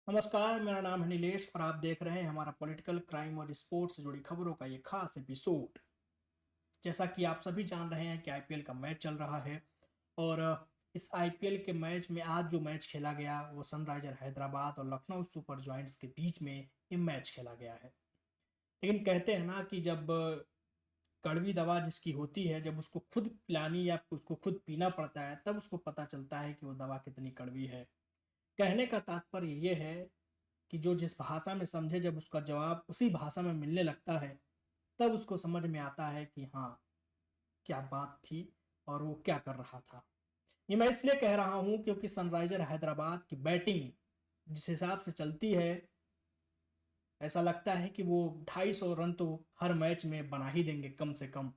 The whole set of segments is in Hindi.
नमस्कार, मेरा नाम है नीलेश और आप देख रहे हैं हमारा पॉलिटिकल क्राइम और स्पोर्ट्स से जुड़ी खबरों का ये खास एपिसोड। जैसा कि आप सभी जान रहे हैं कि आईपीएल का मैच चल रहा है और इस आईपीएल के मैच में आज जो मैच खेला गया वो सनराइजर हैदराबाद और लखनऊ सुपर जायंट्स के बीच में ये मैच खेला गया है। लेकिन कहते हैं ना कि जब कड़वी दवा जिसकी होती है, जब उसको खुद पिलानी या उसको खुद पीना पड़ता है तब उसको पता चलता है कि वो दवा कितनी कड़वी है। कहने का तात्पर्य ये है कि जो जिस भाषा में समझे, जब उसका जवाब उसी भाषा में मिलने लगता है तब उसको समझ में आता है कि हाँ, क्या बात थी और वो क्या कर रहा था। ये मैं इसलिए कह रहा हूं क्योंकि सनराइजर हैदराबाद की बैटिंग जिस हिसाब से चलती है, ऐसा लगता है कि वो 250 रन तो हर मैच में बना ही देंगे कम से कम।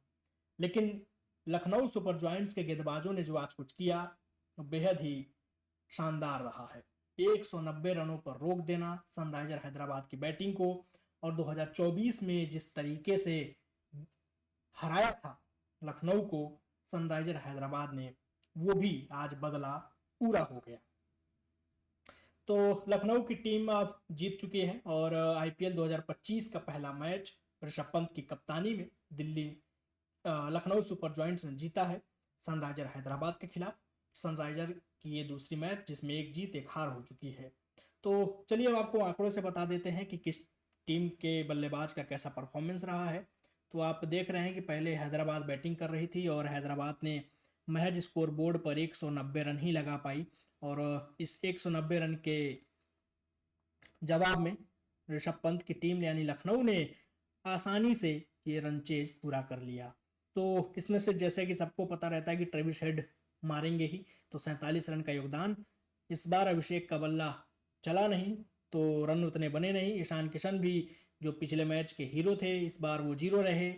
लेकिन लखनऊ सुपर जायंट्स के गेंदबाजों ने जो आज कुछ किया वो बेहद ही शानदार रहा है। 190 रनों पर रोक देना सनराइजर हैदराबाद की बैटिंग को, और 2024 में जिस तरीके से हराया था लखनऊ को सनराइजर हैदराबाद ने, वो भी आज बदला पूरा हो गया। तो लखनऊ की टीम अब जीत चुकी है और आईपीएल 2025 का पहला मैच ऋषभ पंत की कप्तानी में दिल्ली लखनऊ सुपर जायंट्स ने जीता है सनराइजर हैदराबाद के खिलाफ। सनराइजर की ये दूसरी मैच जिसमें एक जीत एक हार हो चुकी है। तो चलिए अब आपको आंकड़ों से बता देते हैं कि किस टीम के बल्लेबाज का कैसा परफॉर्मेंस रहा है। तो आप देख रहे हैं कि पहले हैदराबाद बैटिंग कर रही थी और हैदराबाद ने महज स्कोर बोर्ड पर 190 रन ही लगा पाई, और इस 190 रन के जवाब में ऋषभ पंत की टीम यानी लखनऊ ने आसानी से ये रन चेज पूरा कर लिया। तो इसमें से जैसे कि सबको पता रहता है कि ट्रेविस हेड मारेंगे ही, तो 47 रन का योगदान। इस बार अभिषेक का बल्ला चला नहीं तो रन उतने बने नहीं। ईशान किशन भी जो पिछले मैच के हीरो थे इस बार वो जीरो रहे,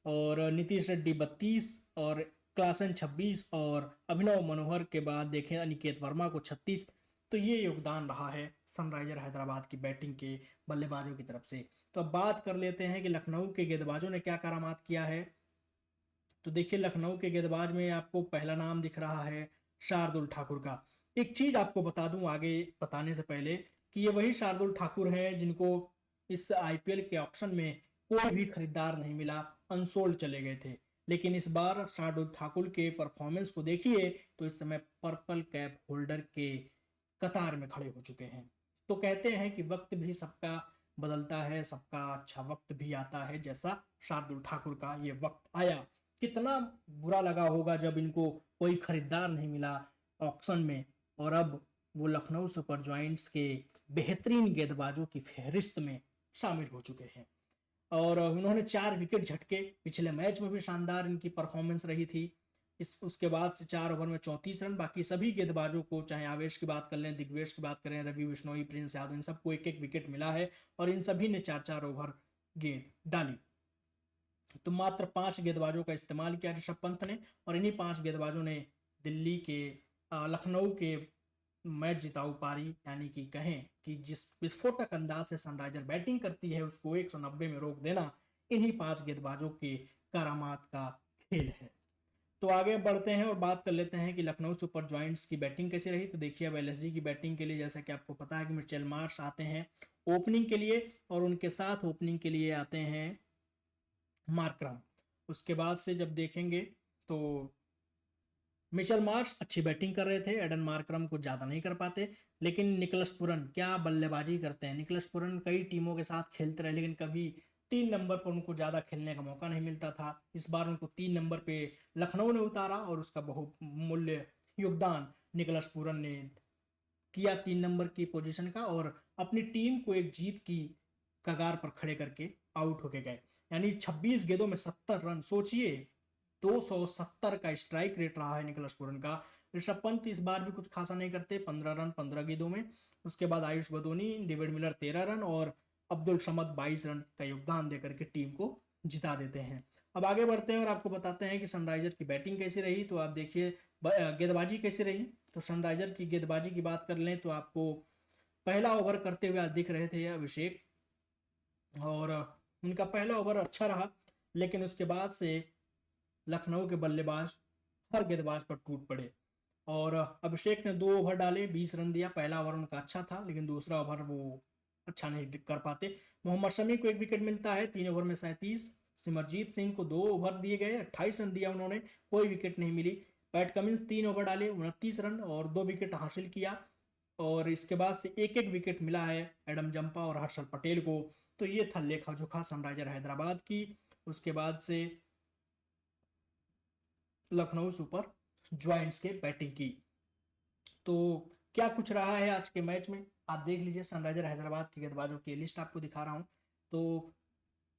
और नीतीश रेड्डी 32 और क्लासन 26 और अभिनव मनोहर के बाद देखें अनिकेत वर्मा को 36। तो ये योगदान रहा है सनराइजर हैदराबाद की बैटिंग के बल्लेबाजों की तरफ से। तो अब बात कर लेते हैं कि लखनऊ के गेंदबाजों ने क्या करामात किया है। तो देखिए लखनऊ के गेंदबाज में आपको पहला नाम दिख रहा है शार्दुल ठाकुर का। एक चीज आपको बता दूं आगे बताने से पहले कि ये वही शार्दुल ठाकुर हैं जिनको इस आईपीएल के ऑक्शन में कोई भी खरीदार नहीं मिला, अनसोल्ड चले गए थे। लेकिन इस बार शार्दुल ठाकुर के परफॉर्मेंस को देखिए तो इस समय पर्पल कैप होल्डर के कतार में खड़े हो चुके हैं। तो कहते हैं कि वक्त भी सबका बदलता है, सबका अच्छा वक्त भी आता है, जैसा शार्दुल ठाकुर का ये वक्त आया। कितना बुरा लगा होगा जब इनको कोई खरीदार नहीं मिला ऑक्शन में, और अब वो लखनऊ सुपर जायंट्स के बेहतरीन गेंदबाजों की फहरिस्त में शामिल हो चुके हैं। और उन्होंने 4 विकेट झटके, पिछले मैच में भी शानदार इनकी परफॉर्मेंस रही थी। इस उसके बाद से 4 ओवर में 34 रन। बाकी सभी गेंदबाजों को, चाहे आवेश की बात कर लें, दिग्वेश की बात करें, रवि बिश्नोई, प्रिंस यादव, इन सबको एक एक विकेट मिला है और इन सभी ने 4-4 ओवर गेंद डाली। तो मात्र 5 गेंदबाजों का इस्तेमाल किया ऋषभ पंत ने, और इन्हीं 5 गेंदबाजों ने दिल्ली के लखनऊ के मैच जिताऊ पारी, यानी कि कहें कि जिस विस्फोटक अंदाज से सनराइजर बैटिंग करती है उसको 190 में रोक देना, इन्हीं 5 गेंदबाजों के करामात का खेल है। तो आगे बढ़ते हैं और बात कर लेते हैं कि लखनऊ सुपर जायंट्स की बैटिंग कैसी रही। तो देखिए अब एलएसजी की बैटिंग के लिए जैसा कि आपको पता है कि मिचेल मार्श आते हैं ओपनिंग के लिए, और उनके साथ ओपनिंग के लिए आते हैं मार्करम। उसके बाद से जब देखेंगे तो मिचेल मार्श अच्छी बैटिंग कर रहे थे, एडन मार्करम को ज्यादा नहीं कर पाते। लेकिन निकलस पुरन क्या बल्लेबाजी करते हैं। निकलस पुरन कई टीमों के साथ खेलते रहे लेकिन कभी 3 नंबर पर उनको ज्यादा खेलने का मौका नहीं मिलता था। इस बार उनको 3 नंबर पे लखनऊ ने उतारा और उसका बहुमूल्य योगदान निकलस पुरन ने किया 3 नंबर की पोजीशन का, और अपनी टीम को एक जीत की कगार पर खड़े करके आउट होके गए। यानी 26 गेंदों में 70 रन, सोचिए 270 का स्ट्राइक रेट रहा है निकलस पुरन का। ऋषभ पंत इस बार भी कुछ खासा नहीं करते, 15 रन 15 गेंदों में। उसके बाद Ayush Badoni, David Miller 13 run और अब्दुल समद 22 रन का योगदान देकर के टीम को जिता देते हैं। अब आगे बढ़ते हैं और आपको बताते हैं कि सनराइजर की बैटिंग कैसी रही। तो आप देखिए गेंदबाजी कैसी रही। तो सनराइजर की गेंदबाजी की बात कर लें तो आपको पहला ओवर करते हुए आज दिख रहे थे अभिषेक, और उनका पहला ओवर अच्छा रहा। लेकिन उसके बाद से लखनऊ के बल्लेबाज हर गेंदबाज पर टूट पड़े और अभिषेक ने 2 ओवर डाले, 20 रन दिया। पहला ओवर उनका अच्छा था, लेकिन दूसरा ओवर वो अच्छा नहीं कर पाते। मोहम्मद शमी को 1 विकेट मिलता है, 3 ओवर में 37। सिमरजीत सिंह को 2 ओवर दिए गए, 28 रन दिया उन्होंने, कोई विकेट नहीं मिली। पैट कमिंस 3 ओवर डाले, 29 रन और 2 विकेट हासिल किया। और इसके बाद से एक एक विकेट मिला है एडम जंपा और हर्षल पटेल को। तो ये था लेखा जोखा सनराइजर हैदराबाद की। उसके बाद से लखनऊ सुपर जॉइंट्स के बैटिंग की। तो क्या कुछ रहा है आज के मैच में आप देख लीजिए। सनराइजर हैदराबाद के गेंदबाजों की लिस्ट आपको दिखा रहा हूं। तो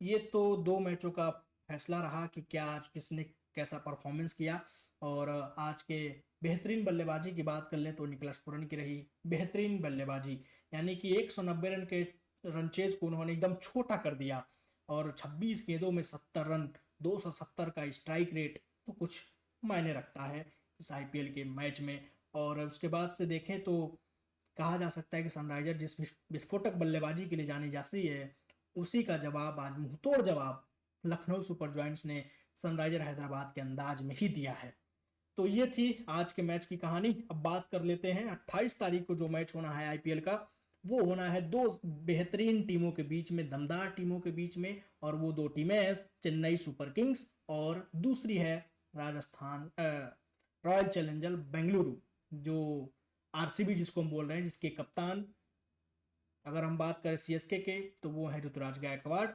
ये तो 2 मैचों का फैसला रहा कि क्या आज किसने कैसा परफॉर्मेंस किया। और आज के बेहतरीन बल्लेबाजी की बात कर लें तो निकलस पुरन की रही बेहतरीन बल्लेबाजी, यानी कि 190 रन के रनचेज को उन्होंने एकदम छोटा कर दिया और 26 गेंदों में 70 रन, 270 का स्ट्राइक रेट, तो कुछ मायने रखता है इस आईपीएल के मैच में। और उसके बाद से देखें तो कहा जा सकता है कि सनराइजर जिस विस्फोटक बल्लेबाजी के लिए जानी जाती है, उसी का जवाब आज मुंहतोड़ जवाब लखनऊ सुपर जॉइंट्स ने सनराइजर हैदराबाद के अंदाज में ही दिया है। तो ये थी आज के मैच की कहानी। अब बात कर लेते हैं 28 तारीख को जो मैच होना है आईपीएल का। वो होना है 2 बेहतरीन टीमों के बीच में, दमदार टीमों के बीच में। और वो 2 टीमें हैं चेन्नई सुपर किंग्स और दूसरी है राजस्थान रॉयल चैलेंजर बेंगलुरु, जो आरसीबी जिसको हम बोल रहे हैं, जिसके कप्तान अगर हम बात करें सीएसके के तो वो है ऋतुराज गायकवाड़।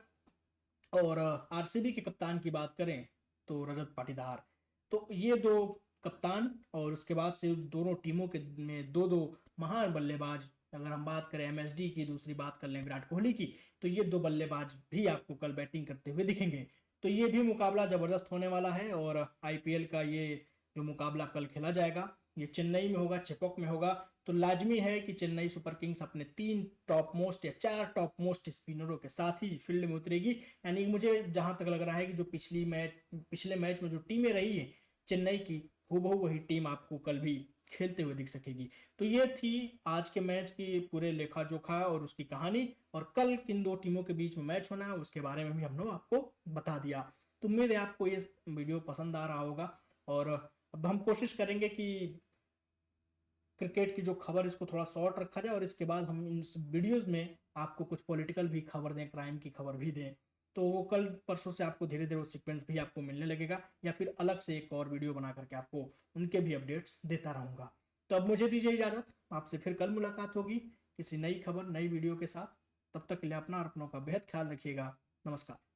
और आरसीबी के कप्तान की बात करें तो रजत पाटीदार। तो ये 2 कप्तान और उसके बाद से दोनों टीमों के में 2-2 महान बल्लेबाज। अगर हम बात करें एमएसडी की, दूसरी बात कर लें विराट कोहली की, तो ये 2 बल्लेबाज भी आपको कल बैटिंग करते हुए दिखेंगे। तो ये भी मुकाबला जबरदस्त होने वाला है। और आईपीएल का ये जो मुकाबला कल खेला जाएगा ये चेन्नई में होगा, चेपॉक में होगा। तो लाजमी है कि चेन्नई सुपर किंग्स अपने 3 टॉप मोस्ट या 4 टॉप मोस्ट स्पिनरों के साथ ही फील्ड में उतरेगी। यानी मुझे जहां तक लग रहा है कि जो पिछले मैच में जो टीमें रही है चेन्नई की, हूबहू वही टीम आपको कल भी खेलते हुए दिख सकेगी। तो ये थी आज के मैच की पूरे लेखा जोखा और उसकी कहानी। और कल किन 2 टीमों के बीच में मैच होना है उसके बारे में भी हमने आपको बता दिया। तो उम्मीद है आपको ये वीडियो पसंद आ रहा होगा। और अब हम कोशिश करेंगे कि क्रिकेट की जो खबर इसको थोड़ा शॉर्ट रखा जाए और इसके बाद हम इन वीडियोस में आपको कुछ पॉलिटिकल भी खबर दें, क्राइम की खबर भी दें। तो वो कल परसों से आपको धीरे धीरे वो सीक्वेंस भी आपको मिलने लगेगा, या फिर अलग से एक और वीडियो बना करके आपको उनके भी अपडेट्स देता रहूँगा। तो अब मुझे दीजिए इजाज़त, आपसे फिर कल मुलाकात होगी किसी नई खबर नई वीडियो के साथ। तब तक के लिए अपना और अपनों का बेहद ख्याल रखिएगा। नमस्कार।